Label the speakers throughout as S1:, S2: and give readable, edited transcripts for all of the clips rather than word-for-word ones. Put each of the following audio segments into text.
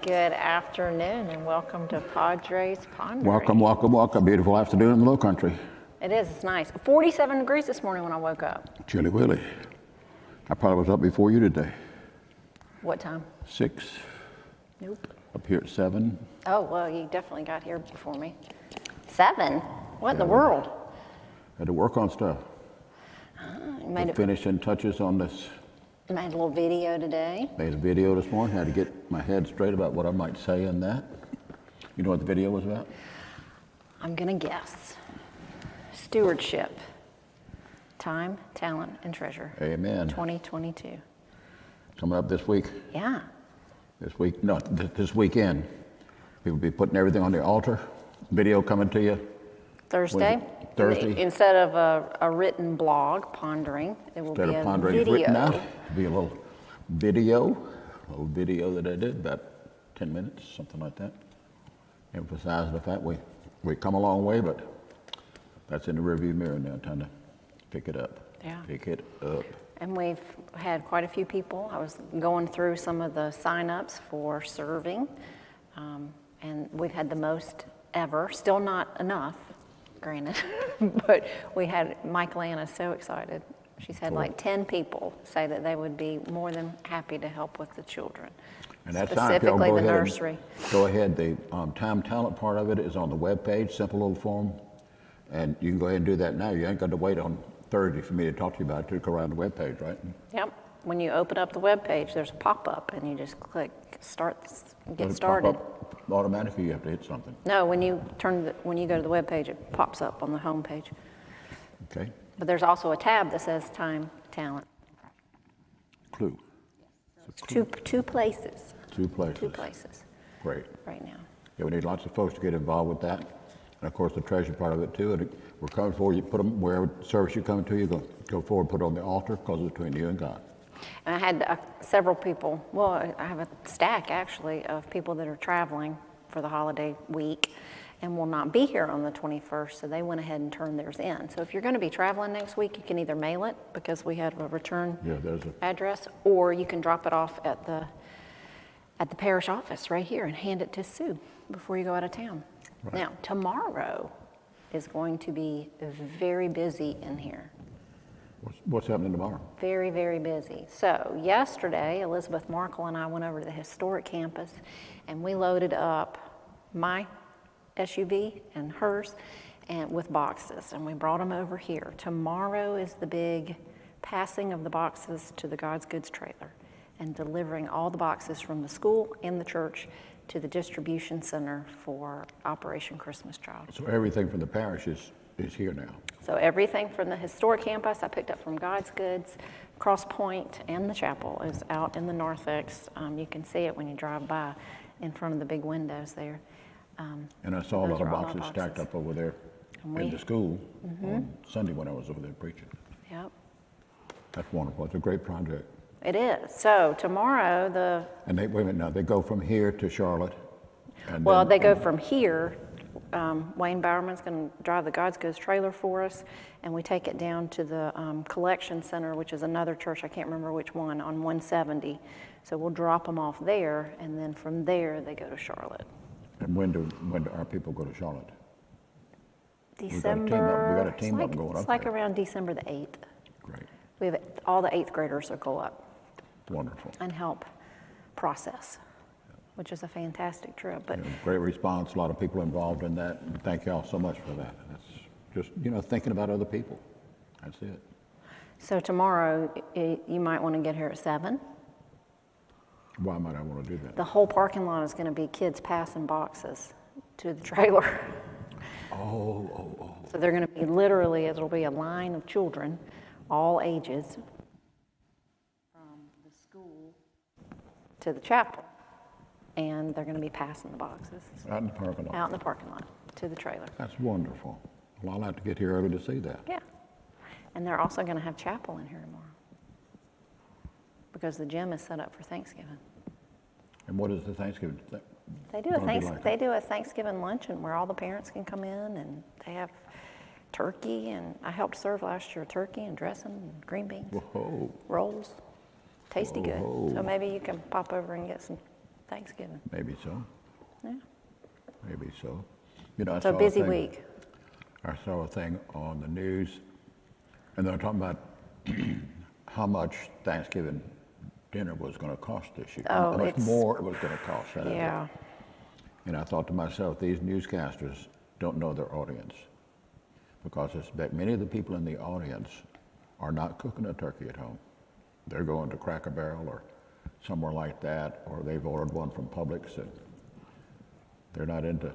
S1: Good afternoon and welcome to Padre's Ponderings.
S2: Welcome, welcome, welcome. Beautiful afternoon in the low country.
S1: It is, it's nice. 47 degrees this morning when I woke up.
S2: Chilly willy. I probably was up before you today.
S1: What time?
S2: 6.
S1: Nope.
S2: Up here at 7.
S1: Oh, well, you definitely got here before me. 7? What in the world?
S2: Had to work on stuff.
S1: Made
S2: finishing touches on this.
S1: Made a little video today.
S2: Made a video this morning. Had to get my head straight about what I might say in that. You know what the video was about?
S1: I'm going to guess. Stewardship. Time, talent, and treasure.
S2: Amen.
S1: 2022.
S2: Coming up this week.
S1: Yeah.
S2: This weekend. We will be putting everything on the altar. Video coming to you.
S1: Thursday.
S2: Thursday.
S1: Instead of a written blog, Pondering, it will be a video.
S2: Written out, it'll be a little video that I did, about 10 minutes, something like that. Emphasizing the fact we come a long way, but that's in the rearview mirror now, time to pick it up.
S1: Yeah.
S2: Pick it up.
S1: And we've had quite a few people. I was going through some of the sign-ups for serving, and we've had the most ever. Still not enough, granted, but we had, Michael Anna's so excited. She's had like 10 people say that they would be more than happy to help with the children.
S2: And that's
S1: specifically the nursery.
S2: Go ahead, the time talent part of it is on the web page, simple little form, and you can go ahead and do that now. You ain't got to wait on Thursday for me to talk to you about it to go around the web page, right?
S1: Yep. When you open up the web page, there's a pop-up, and you just click start, get started.
S2: Automatically, you have to hit something.
S1: No, when you go to the web page, it pops up on the home page.
S2: Okay.
S1: But there's also a tab that says time, talent.
S2: Clue.
S1: Two places.
S2: Two places.
S1: Two places.
S2: Great.
S1: Right now.
S2: Yeah, we need lots of folks to get involved with that. And of course, the treasure part of it too. And we're coming forward. You put them wherever service you come to. You go forward, put it on the altar, because it's between you and God.
S1: And I had several people. Well, I have a stack actually of people that are traveling for the holiday week and will not be here on the 21st. So they went ahead and turned theirs in. So if you're going to be traveling next week, you can either mail it because we have a return address, or you can drop it off at the parish office right here and hand it to Sue before you go out of town. Right. Now, tomorrow is going to be very busy in here.
S2: What's happening tomorrow?
S1: Very, very busy. So yesterday, Elizabeth Markle and I went over to the historic campus, and we loaded up my SUV and hers and with boxes, and we brought them over here. Tomorrow is the big passing of the boxes to the God's Goods trailer and delivering all the boxes from the school and the church to the distribution center for Operation Christmas Child.
S2: So everything from the parish is here now.
S1: So everything from the historic campus I picked up from God's Goods, Cross Point, and the chapel is out in the narthex. You can see it when you drive by in front of the big windows there.
S2: And I saw a lot of boxes stacked up over there in the school on Sunday when I was over there preaching.
S1: Yep.
S2: That's wonderful. It's a great project.
S1: It is. So tomorrow
S2: And wait a minute now, they go from here to Charlotte. And
S1: well, they go from here. Wayne Bowerman's going to drive the God's Goods trailer for us, and we take it down to the collection center, which is another church, I can't remember which one, on 170. So we'll drop them off there, and then from there they go to Charlotte.
S2: And when do our people go to Charlotte?
S1: December.
S2: We got a team up going up.
S1: It's like around December the 8th.
S2: Great.
S1: We have all the 8th graders will go up.
S2: Wonderful.
S1: And help process, which is a fantastic trip. But
S2: great response, a lot of people involved in that, and thank y'all so much for that. That's just, thinking about other people. That's it.
S1: So tomorrow, you might want to get here at 7.
S2: Why might I want to do that?
S1: The whole parking lot is going to be kids passing boxes to the trailer.
S2: Oh.
S1: So they're going to be literally, it'll be a line of children, all ages, from the school to the chapel. And they're going to be passing the boxes.
S2: Out in the parking lot.
S1: Out in the parking lot to the trailer.
S2: That's wonderful. Well, I'll have to get here early to see that.
S1: Yeah. And they're also going to have chapel in here tomorrow because the gym is set up for Thanksgiving.
S2: And what is the Thanksgiving thing?
S1: They do a Thanksgiving luncheon where all the parents can come in, and they have turkey, and I helped serve last year turkey and dressing and green beans,
S2: Whoa.
S1: rolls, tasty good. So maybe you can pop over and get some Thanksgiving.
S2: Maybe so.
S1: Yeah.
S2: Maybe so. You know,
S1: It's a busy week.
S2: I saw a thing on the news, and they were talking about how much Thanksgiving dinner was going to cost this year.
S1: Oh,
S2: how much
S1: it's-
S2: more it was going to cost.
S1: Yeah.
S2: And I thought to myself, these newscasters don't know their audience, because I bet many of the people in the audience are not cooking a turkey at home. They're going to Cracker Barrel or somewhere like that, or they've ordered one from Publix, and they're not into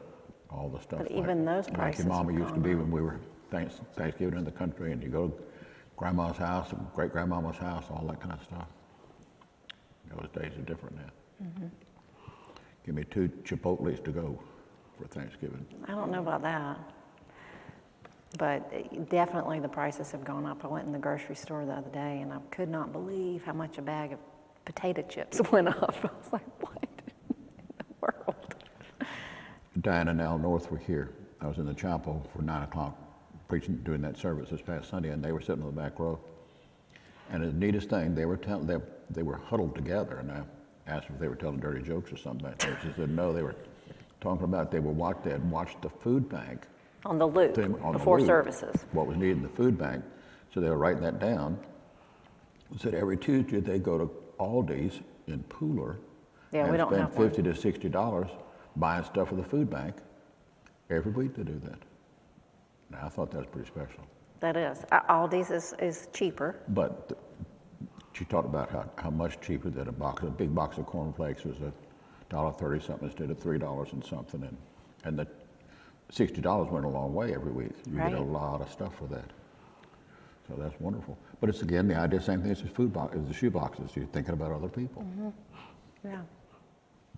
S2: all the stuff
S1: But even those
S2: like
S1: prices
S2: your mama
S1: have
S2: used to
S1: gone
S2: be
S1: up.
S2: when we were Thanksgiving in the country, and you go to grandma's house and great grandmama's house, all that kind of stuff. Those days are different now.
S1: Mm-hmm.
S2: Give me 2 Chipotles to go for Thanksgiving.
S1: I don't know about that. But definitely the prices have gone up. I went in the grocery store the other day and I could not believe how much a bag of potato chips went up. I was like, what in the world?
S2: Diana and Al North were here. I was in the chapel for 9 o'clock preaching, doing that service this past Sunday, and they were sitting in the back row. And the neatest thing, they were huddled together, and I asked if they were telling dirty jokes or something back there. She said no, they were talking about they had watched the food bank
S1: On the loop,
S2: thing on the
S1: before
S2: loop,
S1: services.
S2: what was needed in the food bank. So they were writing that down. Said every Tuesday they go to Aldi's in Pooler
S1: Yeah,
S2: and
S1: we don't
S2: spend
S1: have one.
S2: $50 to $60 buying stuff for the food bank every week to do that. Now, I thought that was pretty special.
S1: That is. Aldi's is cheaper.
S2: But she talked about how much cheaper that a big box of cornflakes was $1.30 something instead of $3 and something, and that $60 went a long way every week. You get a
S1: Right.
S2: lot of stuff for that. So that's wonderful. But it's again the idea, same thing as the shoe boxes. You're thinking about other people.
S1: Mm-hmm. Yeah,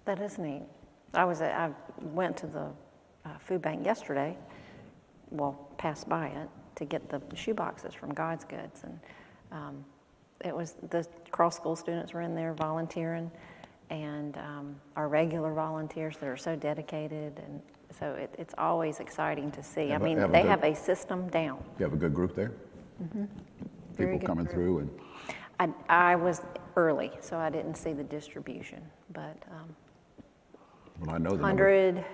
S1: that is neat. I went to the food bank yesterday, passed by it to get the shoe boxes from God's Goods, and it was the cross school students were in there volunteering, and our regular volunteers that are so dedicated, and so it's always exciting to see. They have a system down.
S2: You have a good group there?
S1: Mm-hmm. Very
S2: People
S1: good
S2: coming
S1: group.
S2: through, and
S1: I was early, so I didn't see the distribution, but
S2: well, I know the number.
S1: 100.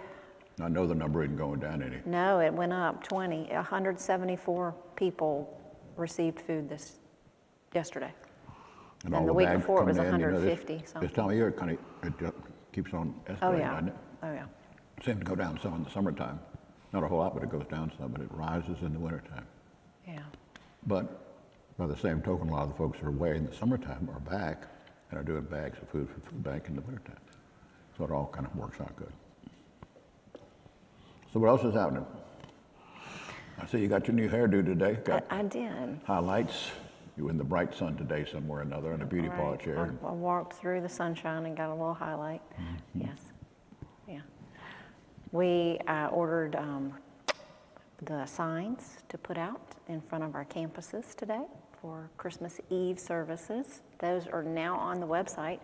S2: I know the number isn't going down any.
S1: No, it went up 20. 174 people received food yesterday.
S2: And
S1: And
S2: all
S1: the week
S2: bags
S1: before it was
S2: coming in,
S1: 150
S2: This
S1: something.
S2: time of year, it just keeps on escalating,
S1: Oh yeah,
S2: doesn't it?
S1: oh yeah.
S2: Seems to go down some in the summertime. Not a whole lot, but it goes down some, but it rises in the wintertime.
S1: Yeah.
S2: But by the same token, a lot of the folks who are away in the summertime are back and are doing bags of food for food bank in the wintertime. So it all kind of works out good. So what else is happening? I see you got your new hairdo today. Got
S1: I did.
S2: highlights. You were in the bright sun today somewhere or another in a beauty parlor
S1: Right.
S2: chair.
S1: I walked through the sunshine and got a little highlight.
S2: Mm-hmm.
S1: Yes. Yeah. We ordered the signs to put out in front of our campuses today for Christmas Eve services. Those are now on the website.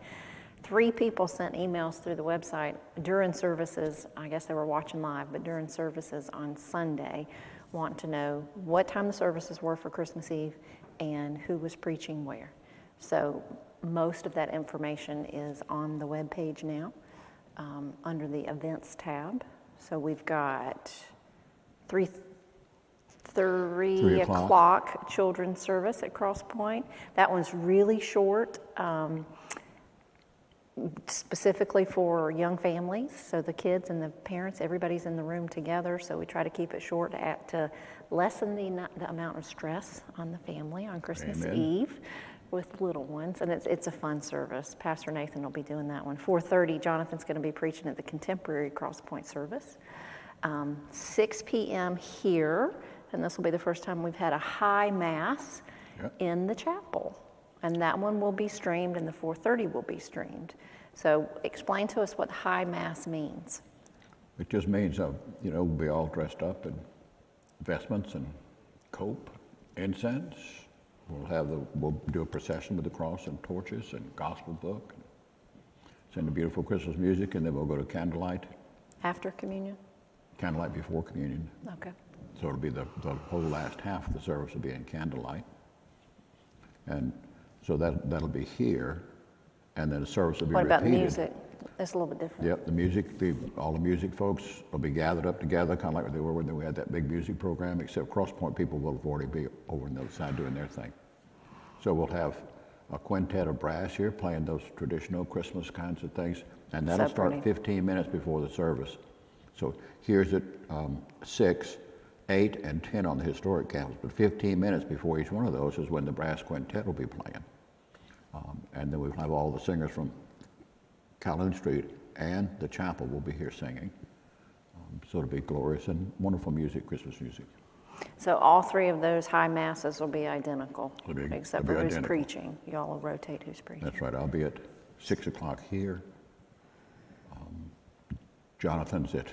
S1: 3 people sent emails through the website during services. I guess they were watching live, but during services on Sunday, wanting to know what time the services were for Christmas Eve and who was preaching where. So most of that information is on the web page now under the events tab. So we've got 3 o'clock children's service at Cross Point. That one's really short, specifically for young families. So the kids and the parents, everybody's in the room together. So we try to keep it short to lessen the amount of stress on the family on Christmas
S2: Amen.
S1: Eve with little ones. And it's a fun service. Pastor Nathan will be doing that one. 4:30, Jonathan's going to be preaching at the Contemporary Cross Point service. 6 p.m. here, and this will be the first time we've had a high mass in the chapel. And that one will be streamed, and the 4:30 will be streamed. So explain to us what high mass means.
S2: It just means, we'll be all dressed up in vestments and cope, incense. We'll do a procession with the cross and torches and gospel book. Send the beautiful Christmas music, and then we'll go to candlelight.
S1: After communion?
S2: Candlelight before communion.
S1: Okay.
S2: So it'll be the whole last half of the service will be in candlelight. And so that'll be here, and then the service will be
S1: What
S2: repeated.
S1: about music? It's a little bit different.
S2: Yep, all the music folks will be gathered up together, kind of like they were when we had that big music program, except Cross Point people will already be over on the other side doing their thing. So we'll have a quintet of brass here playing those traditional Christmas kinds of things, and that'll start 15 minutes before the service. So here's at 6, 8, and 10 on the historic campus, but 15 minutes before each one of those is when the brass quintet will be playing. And then we'll have all the singers from Calhoun Street and the chapel will be here singing. So it'll be glorious and wonderful music, Christmas music.
S1: So all three of those high masses will be identical, except for
S2: they'll be
S1: who's
S2: identical.
S1: preaching. Y'all will rotate who's preaching.
S2: That's right. I'll be at 6 o'clock here. Jonathan's at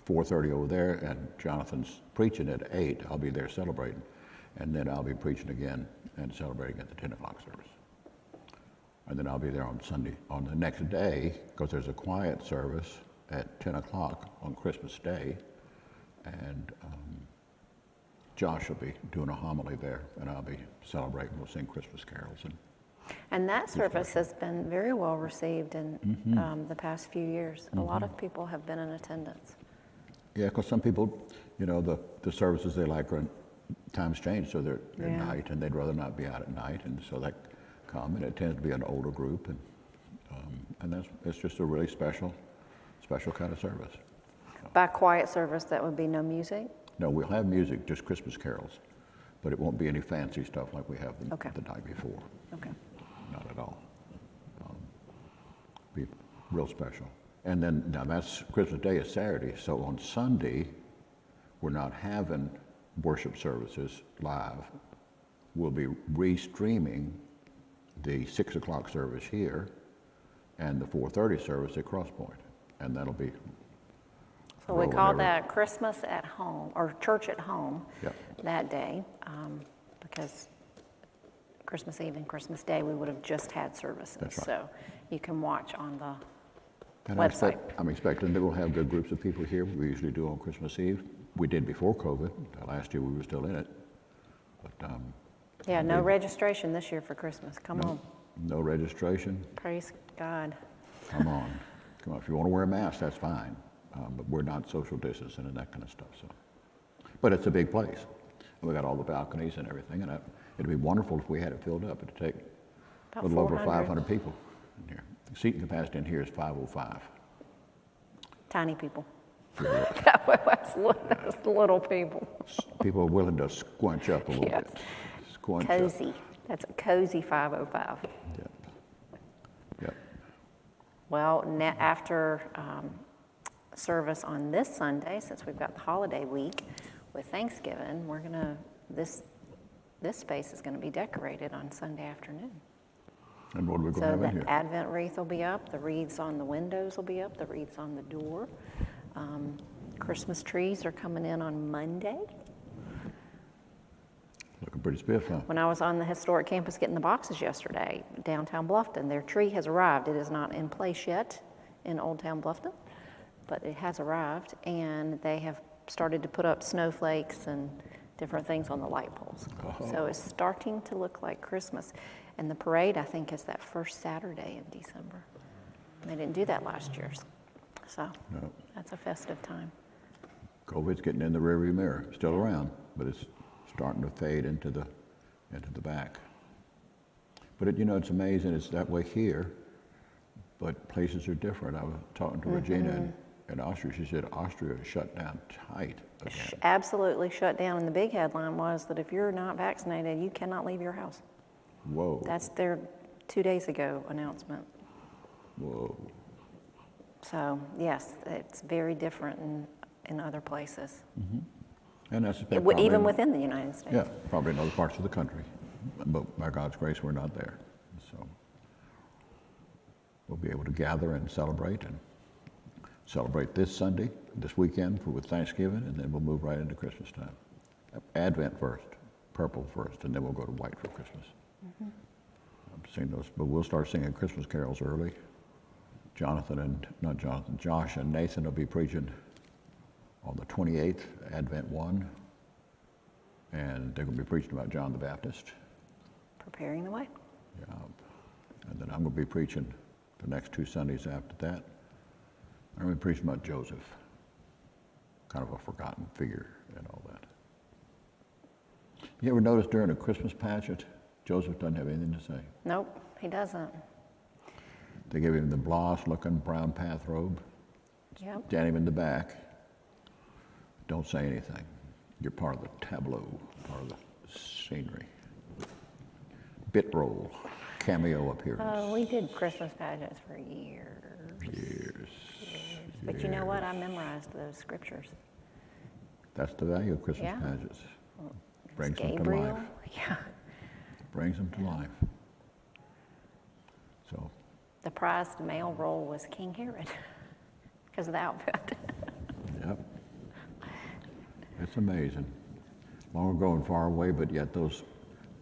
S2: 4:30 over there, and Jonathan's preaching at 8. I'll be there celebrating. And then I'll be preaching again and celebrating at the 10 o'clock service. And then I'll be there on Sunday, on the next day, because there's a quiet service at 10 o'clock on Christmas Day. And Josh will be doing a homily there, and I'll be celebrating. We'll sing Christmas carols.
S1: And that service has been very well received in the past few years. A lot of people have been in attendance.
S2: Yeah, because some people, you know, the services they like are times change, so they're at night, and they'd rather not be out at night, and so they come, and it tends to be an older group, and it's just a really special kind of service.
S1: By quiet service, that would be no music?
S2: No, we'll have music, just Christmas carols, but it won't be any fancy stuff like we have the night before.
S1: Okay.
S2: Not at all. Be real special. And then, now that's Christmas Day is Saturday, so on Sunday, we're not having worship services live. We'll be restreaming the 6 o'clock service here and the 4:30 service at Cross Point, and that'll be.
S1: So we call that Christmas at home, or church at home that day, because Christmas Eve and Christmas Day, we would have just had services.
S2: That's right.
S1: So you can watch on the
S2: and
S1: website.
S2: I'm expecting that we'll have good groups of people here. We usually do on Christmas Eve. We did before COVID. Last year we were still in it. But
S1: yeah, no registration this year for Christmas. Come on.
S2: No registration.
S1: Praise God.
S2: Come on. Come on. If you want to wear a mask, that's fine. But we're not social distancing and that kind of stuff. So, but it's a big place. And we got all the balconies and everything, and it'd be wonderful if we had it filled up. It'd take a little over 500 people in here. The seating capacity in here is 505.
S1: Tiny people. That's little people.
S2: People are willing to squinch up a little bit. Squinch
S1: cozy.
S2: Up.
S1: That's a cozy 505.
S2: Yep.
S1: Well, after service on this Sunday, since we've got the holiday week with Thanksgiving, we're gonna this space is gonna be decorated on Sunday afternoon.
S2: And what are we going to have in here?
S1: So the Advent wreath will be up, the wreaths on the windows will be up, the wreaths on the door. Christmas trees are coming in on Monday.
S2: Looking pretty spiff, huh?
S1: When I was on the historic campus getting the boxes yesterday, downtown Bluffton, their tree has arrived. It is not in place yet in Old Town Bluffton, but it has arrived, and they have started to put up snowflakes and different things on the light poles.
S2: Oh.
S1: So it's starting to look like Christmas. And the parade, I think, is that first Saturday in December. And they didn't do that last year. So that's a festive time.
S2: COVID's getting in the rearview mirror. Still around, but it's starting to fade into the back. But it's amazing. It's that way here, but places are different. I was talking to Regina in Austria. She said Austria is shut down tight again.
S1: Absolutely shut down. And the big headline was that if you're not vaccinated, you cannot leave your house.
S2: Whoa.
S1: That's their 2 days ago announcement.
S2: Whoa.
S1: So yes, it's very different in other places.
S2: And that's
S1: Even within the United States.
S2: Yeah, probably in other parts of the country. But by God's grace, we're not there. So we'll be able to gather and celebrate this Sunday, this weekend with Thanksgiving, and then we'll move right into Christmas time. Advent first, purple first, and then we'll go to white for Christmas. I've seen those, but we'll start singing Christmas carols early. Josh and Nathan will be preaching on the 28th, Advent 1, and they're going to be preaching about John the Baptist.
S1: Preparing the way.
S2: Yeah, and then I'm going to be preaching the next 2 Sundays after that. And we preached about Joseph, kind of a forgotten figure and all that. You ever notice during a Christmas pageant, Joseph doesn't have anything to say?
S1: Nope, he doesn't.
S2: They give him the blouse-looking brown bathrobe,
S1: Yep.
S2: stand him in the back. Don't say anything. You're part of the tableau, part of the scenery. Bit role, cameo appearance.
S1: Oh, we did Christmas pageants for years.
S2: Years.
S1: But you know what? I memorized those scriptures.
S2: That's the value of Christmas
S1: Yeah.
S2: pageants. Brings them to
S1: Gabriel.
S2: life.
S1: Yeah.
S2: Brings them to life. So,
S1: The prized male role was King Herod because of the outfit.
S2: yep. It's amazing. Long ago and far away, but yet those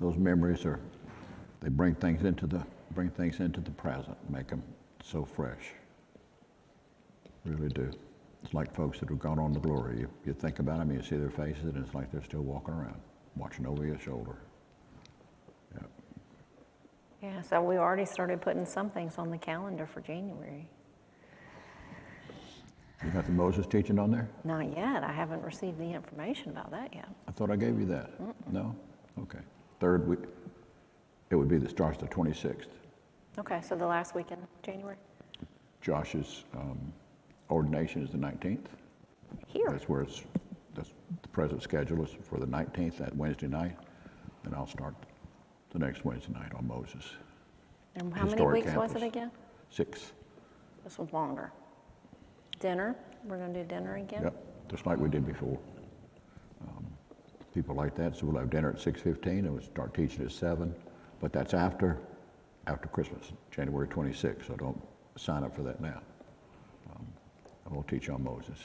S2: memories they bring things into the present, make them so fresh. Really do. It's like folks that have gone on to glory. You think about them, you see their faces, and it's like they're still walking around, watching over your shoulder. Yep.
S1: Yeah, so we already started putting some things on the calendar for January.
S2: You got the Moses teaching on there?
S1: Not yet. I haven't received the information about that yet.
S2: I thought I gave you that. No? Okay. Third week, it would be that starts the 26th.
S1: Okay, so the last week in January?
S2: Josh's ordination is the 19th.
S1: Here.
S2: That's the present schedule is for the 19th, that Wednesday night. Then I'll start the next Wednesday night on Moses.
S1: And how many
S2: Historic
S1: weeks was it
S2: campus.
S1: again?
S2: 6.
S1: This one's longer. Dinner? We're going to do dinner again?
S2: Yep, just like we did before. People like that, so we'll have dinner at 6:15 and we'll start teaching at 7. But that's after Christmas, January 26th, so don't sign up for that now. I will teach on Moses.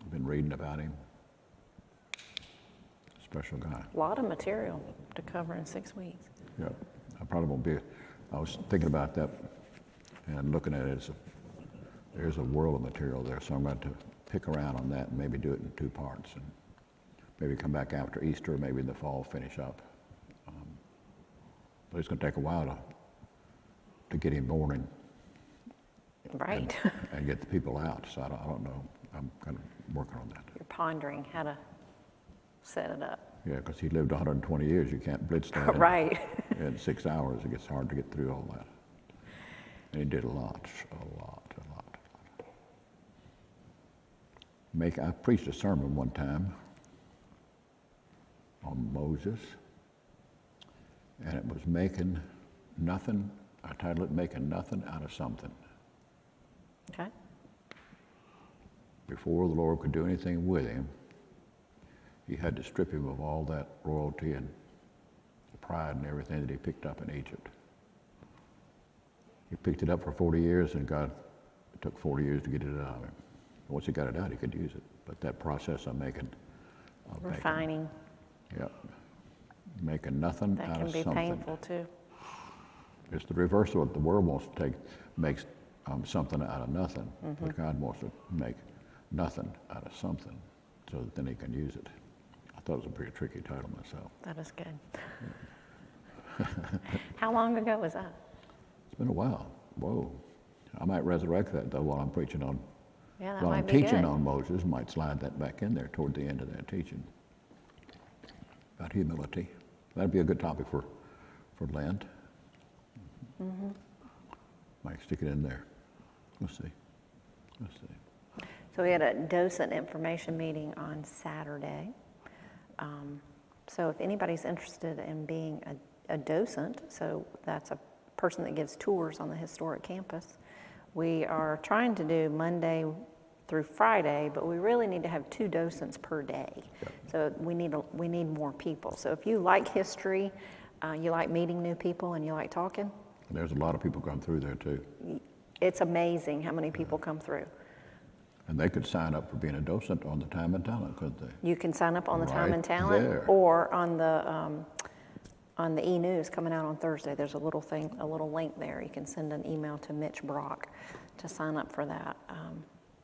S2: I've been reading about him. Special guy.
S1: A lot of material to cover in 6 weeks.
S2: Yep. I probably won't be. I was thinking about that and looking at it. There's a world of material there, so I'm going to pick around on that and maybe do it in 2 parts, and maybe come back after Easter, maybe in the fall finish up. But it's going to take a while to get him born
S1: Right.
S2: and get the people out. So I don't know. I'm kind of working on that.
S1: You're pondering how to set it up.
S2: Yeah, because he lived 120 years. You can't blitz that
S1: Right.
S2: in 6 hours. It gets hard to get through all that. And he did a lot. I preached a sermon one time on Moses, and it was making nothing. I titled it "Making Nothing Out of Something."
S1: Okay.
S2: Before the Lord could do anything with him, he had to strip him of all that royalty and pride and everything that he picked up in Egypt. He picked it up for 40 years, and it took 40 years to get it out of him. Once he got it out, he could use it. But that process of
S1: Refining.
S2: Making nothing
S1: That
S2: out
S1: can
S2: of
S1: be
S2: something.
S1: painful too.
S2: It's the reverse of what the world wants to makes something out of nothing.
S1: Mm-hmm.
S2: But God wants to make nothing out of something so that then he can use it. I thought it was a pretty tricky title myself.
S1: That is good. How long ago was that?
S2: It's been a while. Whoa. I might resurrect that though while I'm preaching on,
S1: Yeah, that
S2: while
S1: might
S2: I'm
S1: be
S2: teaching
S1: good.
S2: on Moses, might slide that back in there toward the end of that teaching. About humility. That'd be a good topic for Lent.
S1: Mm-hmm.
S2: Might stick it in there. We'll see.
S1: So we had a docent information meeting on Saturday. So if anybody's interested in being a docent, so that's a person that gives tours on the historic campus, we are trying to do Monday through Friday, but we really need to have 2 docents per day.
S2: Yep.
S1: So we need more people. So if you like history, you like meeting new people, and you like talking,
S2: There's a lot of people come through there too.
S1: it's amazing how many people come through.
S2: And they could sign up for being a docent on the Time and Talent, couldn't they?
S1: You can sign up on the Time
S2: Right
S1: and Talent
S2: there.
S1: or on the e-news coming out on Thursday. There's a little link there. You can send an email to Mitch Brock to sign up for that.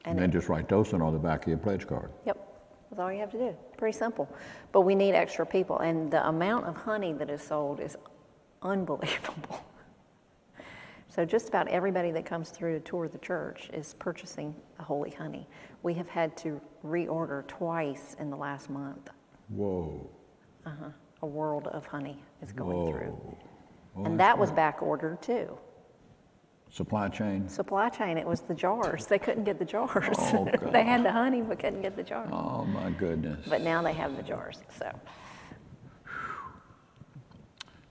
S2: And then just write docent on the back of your pledge card.
S1: Yep, that's all you have to do. Pretty simple. But we need extra people, and the amount of honey that is sold is unbelievable. So just about everybody that comes through to tour the church is purchasing the holy honey. We have had to reorder twice in the last month.
S2: Whoa.
S1: A world of honey is going
S2: Whoa.
S1: through.
S2: Well,
S1: And
S2: that's
S1: that was
S2: good.
S1: back ordered too.
S2: Supply chain?
S1: Supply chain, it was the jars. They couldn't get the jars.
S2: Oh, God.
S1: They had the honey but couldn't get the jars.
S2: Oh, my goodness.
S1: But now they have the jars, so.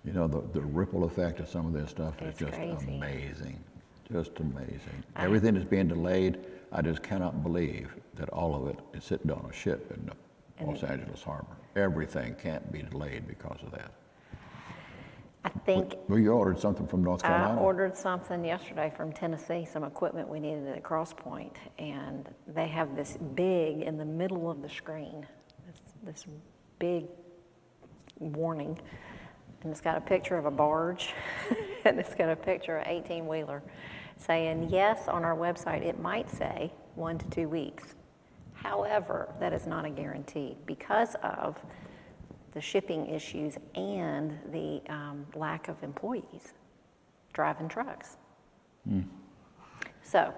S2: You know, the ripple effect of some of this stuff is
S1: It's
S2: just
S1: crazy.
S2: amazing. Just amazing. Everything is being delayed. I just cannot believe that all of it is sitting on a ship in the Los Angeles harbor. Everything can't be delayed because of that.
S1: I think
S2: Well, you ordered something from North
S1: I
S2: Carolina?
S1: ordered something yesterday from Tennessee, some equipment we needed at Cross Point, and they have this big in the middle of the screen, this big warning, and it's got a picture of a barge, and it's got a picture of an 18-wheeler saying, yes, on our website it might say 1 to 2 weeks. However, that is not a guarantee because of the shipping issues and the lack of employees driving trucks. So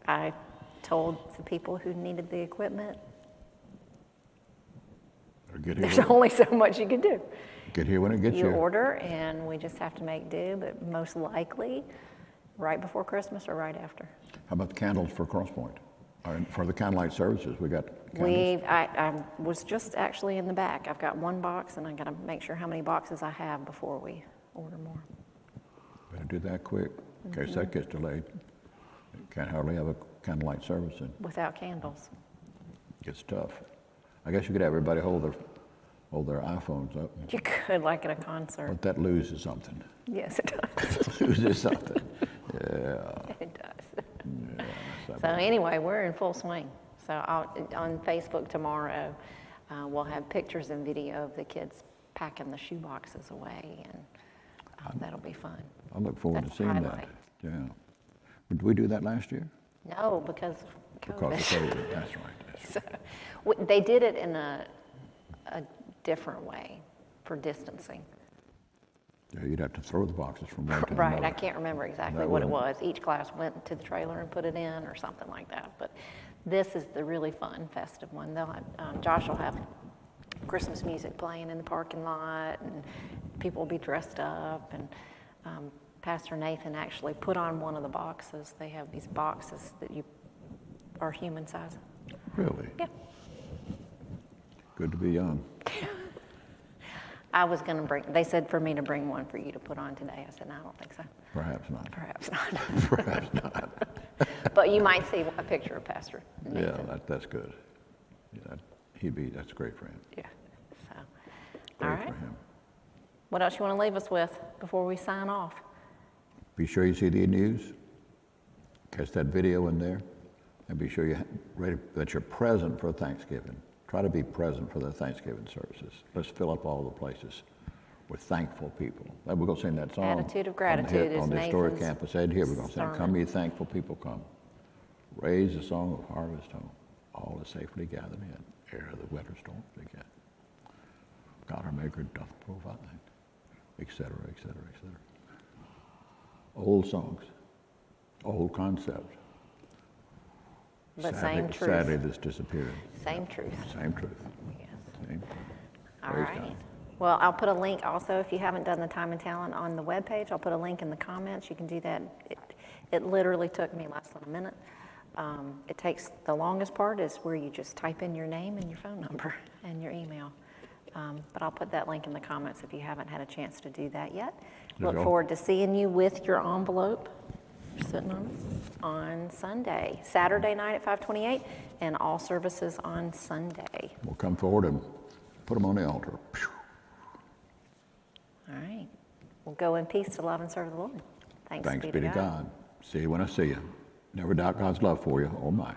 S1: I told the people who needed the equipment, there's only so much you can do.
S2: Get here when it gets
S1: You
S2: here.
S1: order and we just have to make do, but most likely right before Christmas or right after.
S2: How about the candles for Cross Point? Or for the candlelight services, we got candles?
S1: I was just actually in the back. I've got one box and I gotta make sure how many boxes I have before we order more.
S2: Better do that quick, in case that gets delayed. Can't hardly have a candlelight service, and
S1: Without candles.
S2: it gets tough. I guess you could have everybody hold their iPhones up,
S1: You could, like at a concert.
S2: but that loses something.
S1: Yes, it does.
S2: Loses something. Yeah.
S1: It does.
S2: Yeah,
S1: So anyway, we're in full swing. So on Facebook tomorrow, we'll have pictures and video of the kids packing the shoe boxes away, and that'll be fun.
S2: I look forward
S1: That's
S2: to
S1: the
S2: seeing that.
S1: highlight.
S2: Yeah. Did we do that last year?
S1: No, because of
S2: Because of
S1: COVID.
S2: COVID. That's right. That's right.
S1: So, they did it in a different way for distancing.
S2: Yeah, you'd have to throw the boxes from one to
S1: Right,
S2: another.
S1: I can't remember exactly
S2: That
S1: what it
S2: wouldn't-
S1: was. Each class went to the trailer and put it in or something like that. But this is the really fun, festive one. They'll have, Josh will have Christmas music playing in the parking lot, and people will be dressed up. And Pastor Nathan actually put on one of the boxes. They have these boxes that are human size.
S2: Really?
S1: Yeah.
S2: Good to be young.
S1: I was going to they said for me to bring one for you to put on today. I said, no, I don't think so.
S2: Perhaps not.
S1: Perhaps not.
S2: Perhaps not.
S1: But you might see a picture of Pastor
S2: Yeah,
S1: Nathan.
S2: that's good. Yeah, that's great for him.
S1: Yeah. So,
S2: Great
S1: all right.
S2: for him.
S1: What else you want to leave us with before we sign off?
S2: Be sure you see the news. Catch that video in there. And be sure that you're present for Thanksgiving. Try to be present for the Thanksgiving services. Let's fill up all the places with thankful people. We're going to sing that song.
S1: Attitude of gratitude is
S2: on the historic
S1: Nathan's
S2: campus Ed here. We're going to sing,
S1: sermon.
S2: "Come ye thankful people, come. Raise the song of harvest home. All is safely gathered in. Ere the winter storms begin. God our Maker doth provide," etc., etc., etc. Old songs, old concepts.
S1: But
S2: Sadly-
S1: same truth.
S2: Sadly, this disappeared.
S1: Same truth.
S2: Same truth.
S1: Yes.
S2: Same.
S1: All
S2: Praise
S1: right.
S2: God.
S1: Well, I'll put a link also, if you haven't done the time and talent on the webpage, I'll put a link in the comments. You can do that. It literally took me less than a minute. It takes, the longest part is where you just type in your name and your phone number and your email. But I'll put that link in the comments if you haven't had a chance to do that yet.
S2: There you
S1: Look
S2: go.
S1: forward to seeing you with your envelope, sitting on Sunday, Saturday night at 5:28, and all services on Sunday.
S2: We'll come forward and put them on the altar. Phew.
S1: All right. We'll go in peace to love and serve the Lord. Thanks
S2: Thanks be to God. See you when I see you. Never doubt God's love for you or mine.